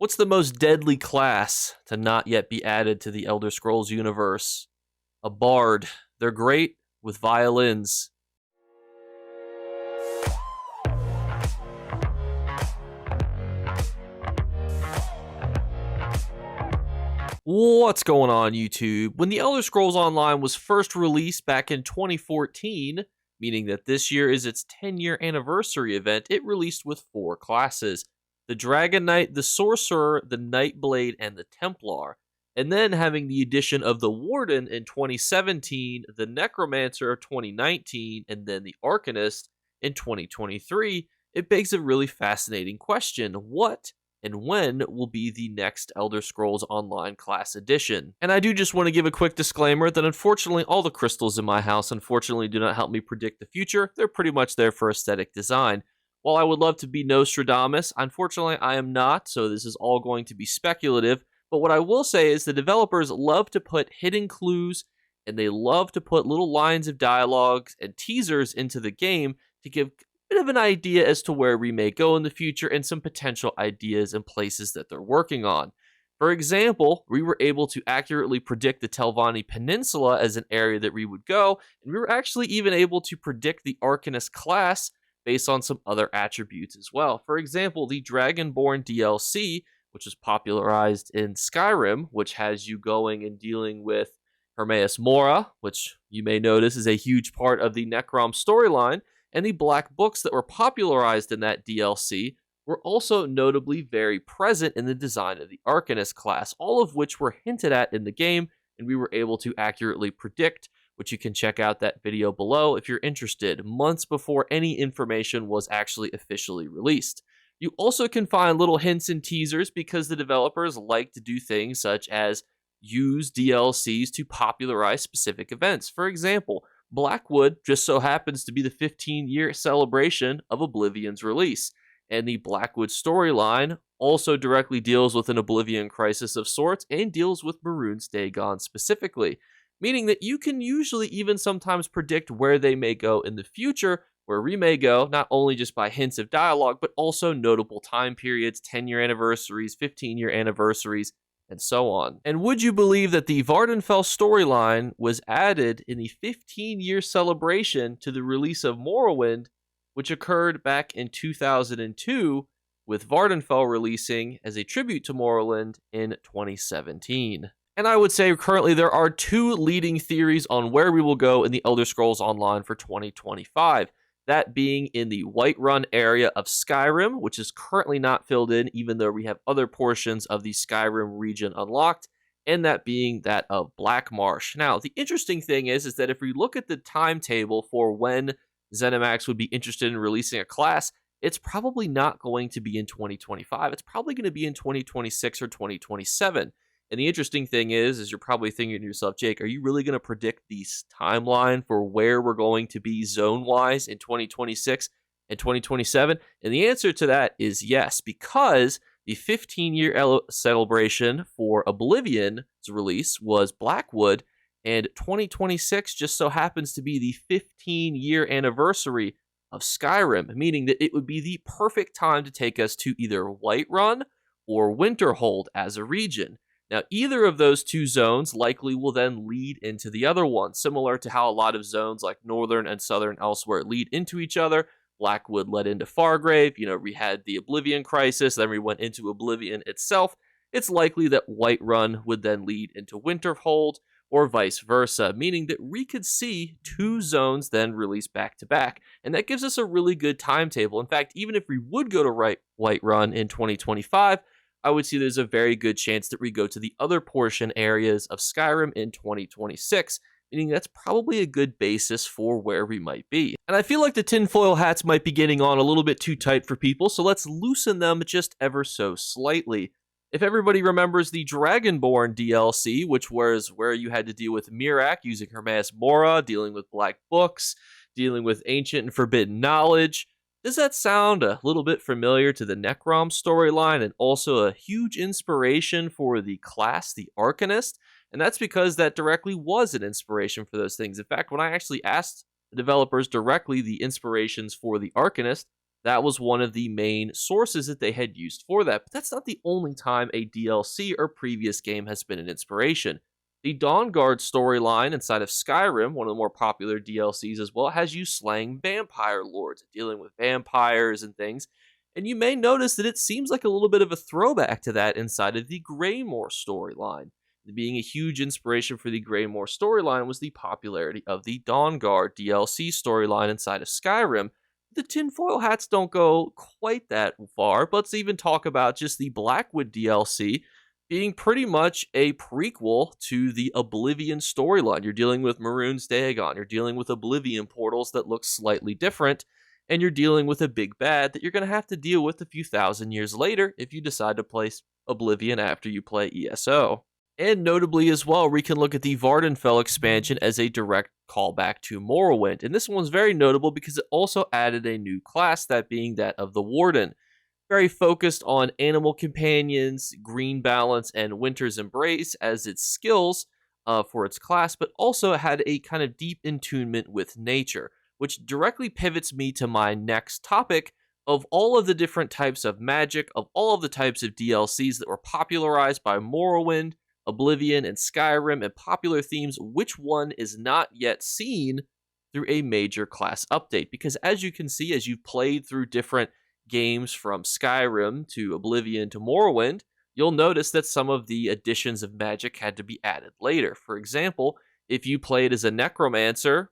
What's the most deadly class to not yet be added to the Elder Scrolls universe? A bard. They're great with violins. What's going on, YouTube? When the Elder Scrolls Online was first released back in 2014, meaning that this year is its 10-year anniversary event, it released with 4 classes: the Dragon Knight, the Sorcerer, the Nightblade, and the Templar. And then having the addition of the Warden in 2017, the Necromancer 2019, and then the Arcanist in 2023, it begs a really fascinating question. What and when will be the next Elder Scrolls Online class edition? And I do just want to give a quick disclaimer that unfortunately all the crystals in my house unfortunately do not help me predict the future. They're pretty much there for aesthetic design. While I would love to be Nostradamus, unfortunately I am not, so this is all going to be speculative. But what I will say is the developers love to put hidden clues and they love to put little lines of dialogue and teasers into the game to give a bit of an idea as to where we may go in the future and some potential ideas and places that they're working on. For example, we were able to accurately predict the Telvanni Peninsula as an area that we would go, and we were actually even able to predict the Arcanist class based on some other attributes as well. For example, the Dragonborn DLC, which was popularized in Skyrim, which has you going and dealing with Hermaeus Mora, which you may notice is a huge part of the Necrom storyline, and the Black Books that were popularized in that DLC were also notably very present in the design of the Arcanist class, all of which were hinted at in the game, and we were able to accurately predict, which you can check out that video below if you're interested, months before any information was actually officially released. You also can find little hints and teasers because the developers like to do things such as use DLCs to popularize specific events. For example, Blackwood just so happens to be the 15-year celebration of Oblivion's release, and the Blackwood storyline also directly deals with an Oblivion crisis of sorts and deals with Maroon's Dagon specifically, meaning that you can usually even sometimes predict where they may go in the future, where we may go, not only just by hints of dialogue, but also notable time periods, 10-year anniversaries, 15-year anniversaries, and so on. And would you believe that the Vardenfell storyline was added in the 15-year celebration to the release of Morrowind, which occurred back in 2002, with Vardenfell releasing as a tribute to Morrowind in 2017. And I would say currently there are 2 leading theories on where we will go in the Elder Scrolls Online for 2025. That being in the Whiterun area of Skyrim, which is currently not filled in, even though we have other portions of the Skyrim region unlocked, and that being that of Blackmarsh. Now, the interesting thing is that if we look at the timetable for when ZeniMax would be interested in releasing a class, it's probably not going to be in 2025. It's probably going to be in 2026 or 2027. And the interesting thing is you're probably thinking to yourself, Jake, are you really going to predict the timeline for where we're going to be zone-wise in 2026 and 2027? And the answer to that is yes, because the 15-year celebration for Oblivion's release was Blackwood, and 2026 just so happens to be the 15-year anniversary of Skyrim, meaning that it would be the perfect time to take us to either Whiterun or Winterhold as a region. Now, either of those 2 zones likely will then lead into the other one, similar to how a lot of zones like Northern and Southern elsewhere lead into each other. Blackwood led into Fargrave, we had the Oblivion crisis, then we went into Oblivion itself. It's likely that Whiterun would then lead into Winterhold, or vice versa, meaning that we could see 2 zones then released back to back, and that gives us a really good timetable. In fact, even if we would go to Whiterun in 2025, I would see there's a very good chance that we go to the other portion areas of Skyrim in 2026, meaning that's probably a good basis for where we might be. And I feel like the tinfoil hats might be getting on a little bit too tight for people, so let's loosen them just ever so slightly. If everybody remembers the Dragonborn DLC, which was where you had to deal with Miraak using Hermaeus Mora, dealing with Black Books, dealing with ancient and forbidden knowledge, does that sound a little bit familiar to the Necrom storyline and also a huge inspiration for the class, the Arcanist? And that's because that directly was an inspiration for those things. In fact, when I actually asked the developers directly the inspirations for the Arcanist, That was one of the main sources that they had used for that, but that's not the only time a DLC or previous game has been an inspiration. The Dawn Guard storyline inside of Skyrim, one of the more popular DLCs as well, has you slaying vampire lords, dealing with vampires and things. And you may notice that it seems like a little bit of a throwback to that inside of the Greymore storyline. Being a huge inspiration for the Greymore storyline was the popularity of the Dawn Guard DLC storyline inside of Skyrim. The tinfoil hats don't go quite that far, but let's even talk about just the Blackwood DLC being pretty much a prequel to the Oblivion storyline. You're dealing with Maroon's Dagon, you're dealing with Oblivion portals that look slightly different, and you're dealing with a big bad that you're going to have to deal with a few thousand years later if you decide to play Oblivion after you play ESO. And notably as well, we can look at the Vardenfell expansion as a direct callback to Morrowind. And this one's very notable because it also added a new class, that being that of the Warden. Very focused on animal companions, green balance, and Winter's Embrace as its skills for its class, but also had a kind of deep attunement with nature, which directly pivots me to my next topic of all of the different types of magic, of all of the types of DLCs that were popularized by Morrowind, Oblivion, and Skyrim, and popular themes. Which one is not yet seen through a major class update? Because as you can see, as you've played through different games from Skyrim to Oblivion to Morrowind, you'll notice that some of the additions of magic had to be added later. For example, if you played as a necromancer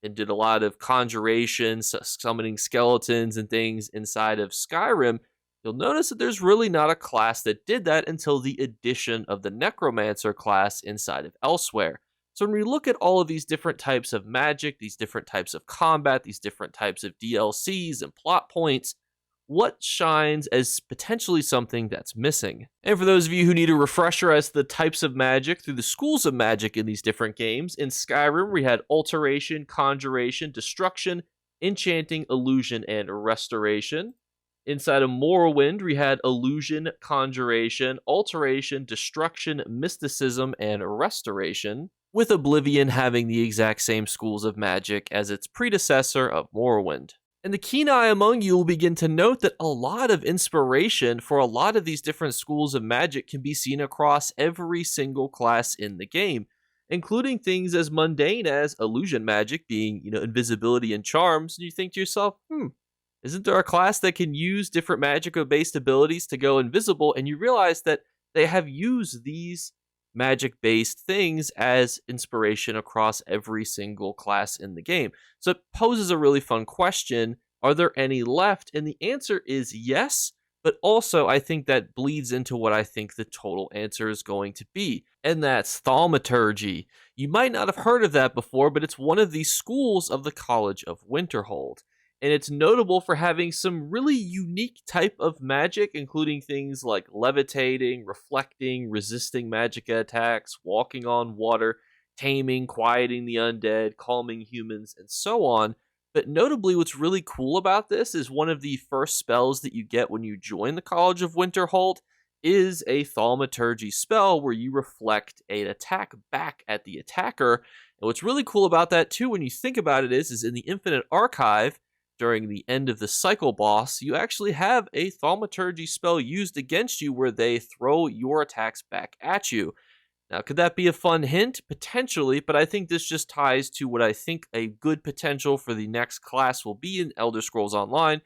and did a lot of conjurations, summoning skeletons and things inside of Skyrim, you'll notice that there's really not a class that did that until the addition of the Necromancer class inside of Elsewhere. So when we look at all of these different types of magic, these different types of combat, these different types of DLCs and plot points, what shines as potentially something that's missing? And for those of you who need a refresher as to the types of magic through the schools of magic in these different games, in Skyrim we had Alteration, Conjuration, Destruction, Enchanting, Illusion, and Restoration. Inside of Morrowind, we had Illusion, Conjuration, Alteration, Destruction, Mysticism, and Restoration, with Oblivion having the exact same schools of magic as its predecessor of Morrowind. And the keen eye among you will begin to note that a lot of inspiration for a lot of these different schools of magic can be seen across every single class in the game, including things as mundane as illusion magic being, invisibility and charms. And you think to yourself, isn't there a class that can use different magic-based abilities to go invisible? And you realize that they have used these magic-based things as inspiration across every single class in the game. So it poses a really fun question. Are there any left? And the answer is yes, but also I think that bleeds into what I think the total answer is going to be, and that's thaumaturgy. You might not have heard of that before, but it's one of the schools of the College of Winterhold. And it's notable for having some really unique type of magic, including things like levitating, reflecting, resisting magic attacks, walking on water, taming, quieting the undead, calming humans, and so on. But notably, what's really cool about this is one of the first spells that you get when you join the College of Winterhold is a thaumaturgy spell where you reflect an attack back at the attacker. And what's really cool about that too, when you think about it, is in the Infinite Archive, during the end of the cycle boss, you actually have a thaumaturgy spell used against you where they throw your attacks back at you. Now, could that be a fun hint? Potentially, but I think this just ties to what I think a good potential for the next class will be in Elder Scrolls Online,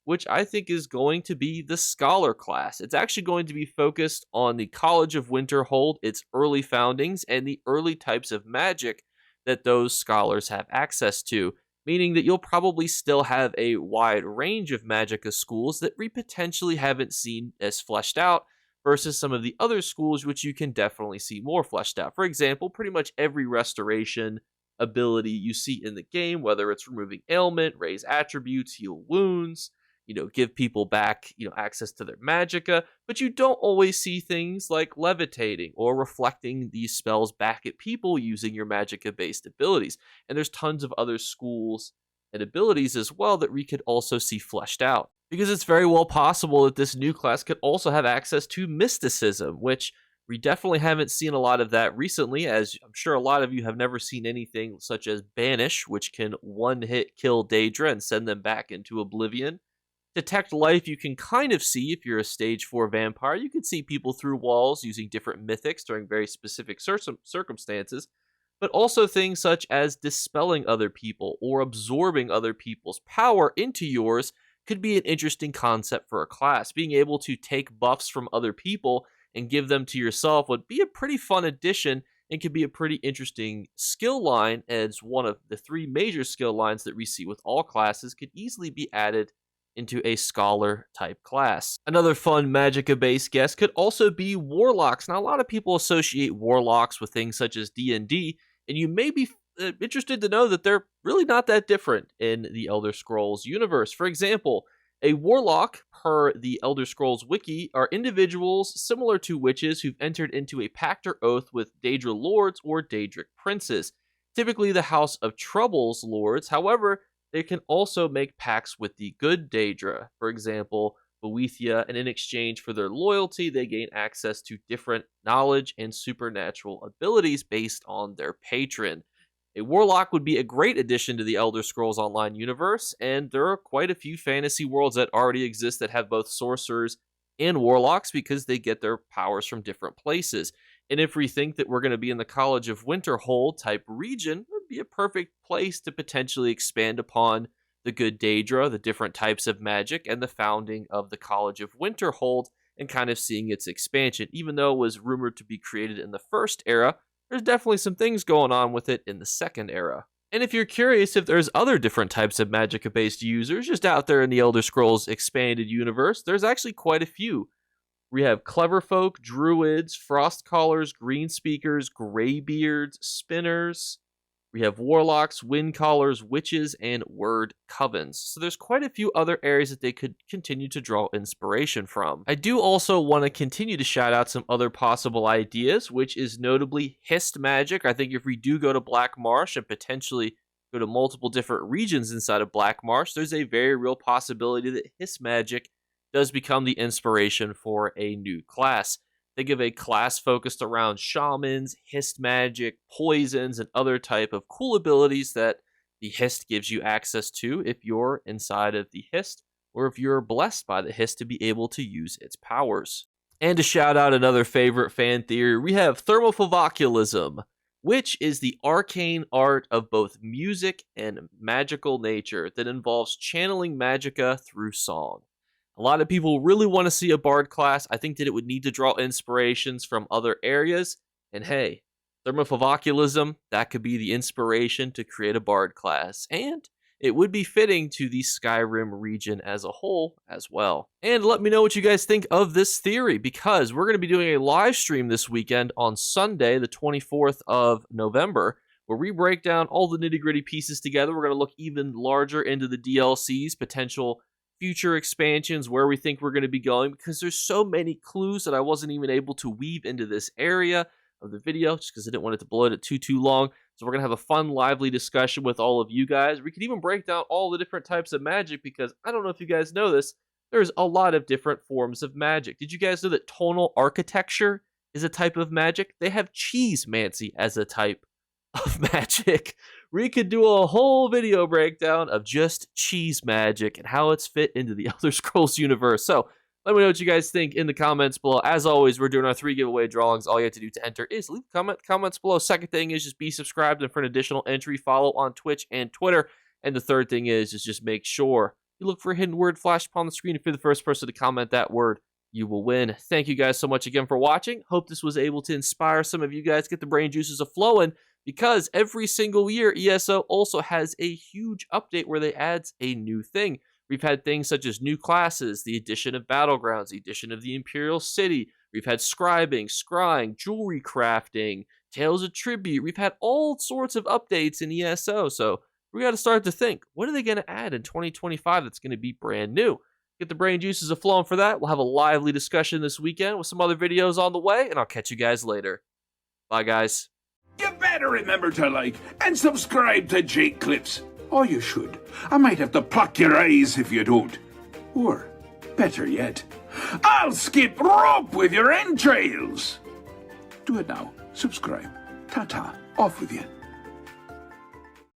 which I think is going to be the Scholar class. It's actually going to be focused on the College of Winterhold, its early foundings, and the early types of magic that those scholars have access to, meaning that you'll probably still have a wide range of Magicka schools that we potentially haven't seen as fleshed out versus some of the other schools which you can definitely see more fleshed out. For example, pretty much every restoration ability you see in the game, whether it's removing ailment, raise attributes, heal wounds, give people back, access to their magicka, but you don't always see things like levitating or reflecting these spells back at people using your magicka-based abilities. And there's tons of other schools and abilities as well that we could also see fleshed out. Because it's very well possible that this new class could also have access to mysticism, which we definitely haven't seen a lot of that recently, as I'm sure a lot of you have never seen anything such as Banish, which can one-hit kill Daedra and send them back into Oblivion. Detect life, you can kind of see if you're a stage 4 vampire. You can see people through walls using different mythics during very specific circumstances, but also things such as dispelling other people or absorbing other people's power into yours could be an interesting concept for a class. Being able to take buffs from other people and give them to yourself would be a pretty fun addition and could be a pretty interesting skill line, as one of the 3 major skill lines that we see with all classes could easily be added into a scholar type class. Another fun magicka based guest could also be warlocks. Now, a lot of people associate warlocks with things such as D&D, and you may be interested to know that they're really not that different in the Elder Scrolls universe. For example, a warlock, per the Elder Scrolls wiki, are individuals similar to witches who've entered into a pact or oath with Daedra lords or Daedric princes, typically the House of Trouble's lords. However, they can also make pacts with the good Daedra, for example, Boethia, and in exchange for their loyalty, they gain access to different knowledge and supernatural abilities based on their patron. A warlock would be a great addition to the Elder Scrolls Online universe, and there are quite a few fantasy worlds that already exist that have both sorcerers and warlocks because they get their powers from different places. And if we think that we're going to be in the College of Winterhold type region, it would be a perfect place to potentially expand upon the good Daedra, the different types of magic, and the founding of the College of Winterhold, and kind of seeing its expansion. Even though it was rumored to be created in the first era, there's definitely some things going on with it in the second era. And if you're curious if there's other different types of magicka-based users just out there in the Elder Scrolls expanded universe, there's actually quite a few. We have clever folk, druids, frost callers, green speakers, graybeards, spinners. We have warlocks, wind callers, witches, and word covens. So there's quite a few other areas that they could continue to draw inspiration from. I do also want to continue to shout out some other possible ideas, which is notably Hist magic. I think if we do go to Black Marsh and potentially go to multiple different regions inside of Black Marsh, there's a very real possibility that Hist magic does become the inspiration for a new class. Think of a class focused around shamans, Hist magic, poisons, and other type of cool abilities that the Hist gives you access to if you're inside of the Hist, or if you're blessed by the Hist to be able to use its powers. And to shout out another favorite fan theory, we have thermophovaculism, which is the arcane art of both music and magical nature that involves channeling magicka through song. A lot of people really want to see a bard class. I think that it would need to draw inspirations from other areas. And hey, thermophovaculism, that could be the inspiration to create a bard class. And it would be fitting to the Skyrim region as a whole as well. And let me know what you guys think of this theory, because we're going to be doing a live stream this weekend on Sunday, the 24th of November, where we break down all the nitty-gritty pieces together. We're going to look even larger into the DLCs, potential future expansions, where we think we're going to be going, because there's so many clues that I wasn't even able to weave into this area of the video just because I didn't want it to blow it too long. So we're going to have a fun, lively discussion with all of you guys. We could even break down all the different types of magic, because I don't know if you guys know this, there's a lot of different forms of magic. Did you guys know that tonal architecture is a type of magic? They have cheesemancy as a type of magic. We could do a whole video breakdown of just cheese magic and how it's fit into the Elder Scrolls universe. So let me know what you guys think in the comments below. As always, we're doing our 3 giveaway drawings. All you have to do to enter is leave comments below. Second thing is just be subscribed, and for an additional entry, follow on Twitch and Twitter. And the third thing is just make sure you look for a hidden word flash upon the screen. If you're the first person to comment that word, you will win. Thank you guys so much again for watching. Hope this was able to inspire some of you guys, get the brain juices a-flowing, because every single year, ESO also has a huge update where they add a new thing. We've had things such as new classes, the addition of Battlegrounds, the addition of the Imperial City. We've had scribing, scrying, jewelry crafting, Tales of Tribute. We've had all sorts of updates in ESO. So we got to start to think, what are they going to add in 2025 that's going to be brand new? Get the brain juices a-flowing for that. We'll have a lively discussion this weekend with some other videos on the way, and I'll catch you guys later. Bye, guys. You better remember to like and subscribe to Jakeclips. Or you should. I might have to pluck your eyes if you don't. Or, better yet, I'll skip rope with your entrails. Do it now. Subscribe. Ta-ta. Off with you.